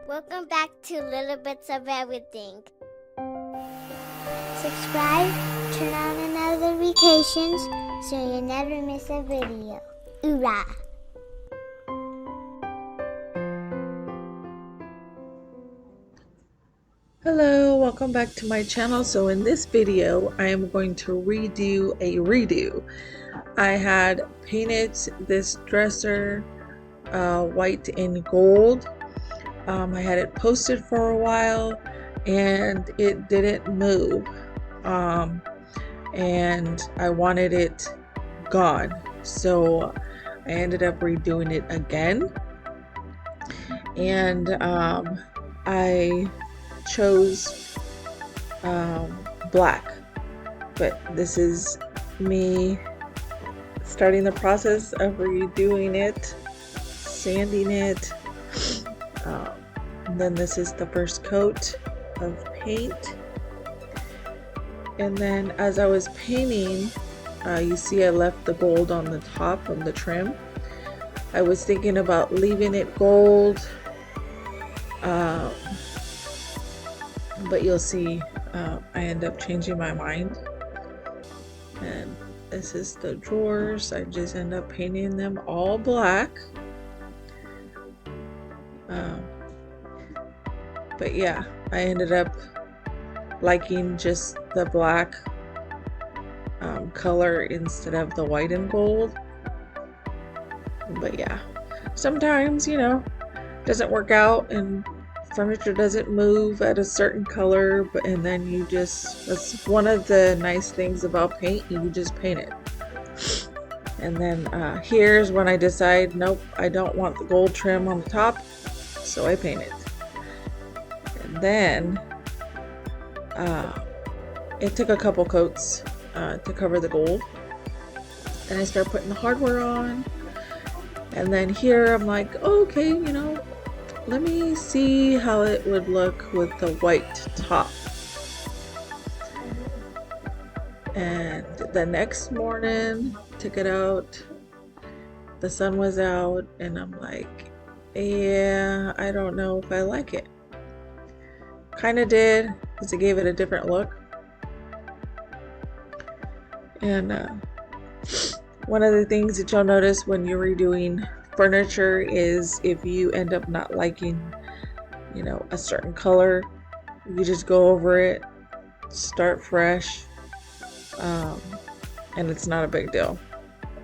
Welcome back to Little Bits of Everything. Subscribe, turn on notifications so you never miss a video. Hoorah! Hello, welcome back to my channel. So in this video, I am going to redo a redo. I had painted this dresser white and gold. I had it posted for a while and it didn't move. And I wanted it gone. So I ended up redoing it again. And I chose black, but this is me starting the process of redoing it, sanding it, and then this is the first coat of paint. And then as I was painting, you see I left the gold on the top of the trim. I was thinking about leaving it gold, but you'll see I end up changing my mind. And this is the drawers. I just end up painting them all black. But yeah, I ended up liking just the black color instead of the white and gold. But yeah, sometimes, you know, it doesn't work out and furniture doesn't move at a certain color, and then you just, that's one of the nice things about paint, you just paint it. And then here's when I decide, nope, I don't want the gold trim on the top, so I paint it. And then it took a couple coats to cover the gold, and I start putting the hardware on. And then here I'm like, oh, okay, you know, let me see how it would look with the white top. And the next morning, took it out, the sun was out, and I'm like, yeah, I don't know if I like it. Kind of did, because it gave it a different look. And one of the things that you'll notice when you're redoing furniture is if you end up not liking, you know, a certain color, you just go over it, start fresh, and it's not a big deal.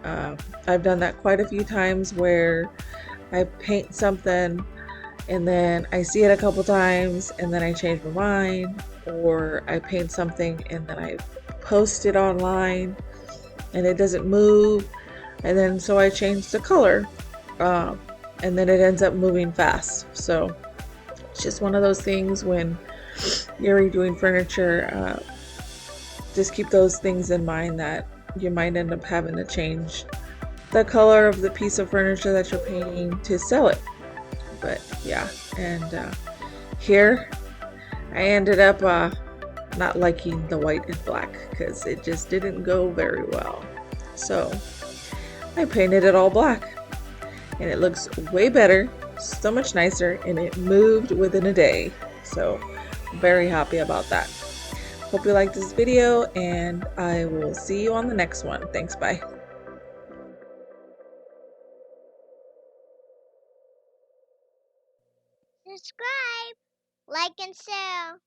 I've done that quite a few times where I paint something and then I see it a couple times and then I change my mind, or I paint something and then I post it online and it doesn't move, and then so I change the color, and then it ends up moving fast. So it's just one of those things when you're redoing furniture. Just keep those things in mind, that you might end up having to change the color of the piece of furniture that you're painting to sell it. But yeah, and here I ended up not liking the white and black because it just didn't go very well. So I painted it all black and it looks way better, so much nicer, and it moved within a day. So I'm very happy about that. Hope you liked this video, and I will see you on the next one. Thanks, bye. Subscribe, like, and share.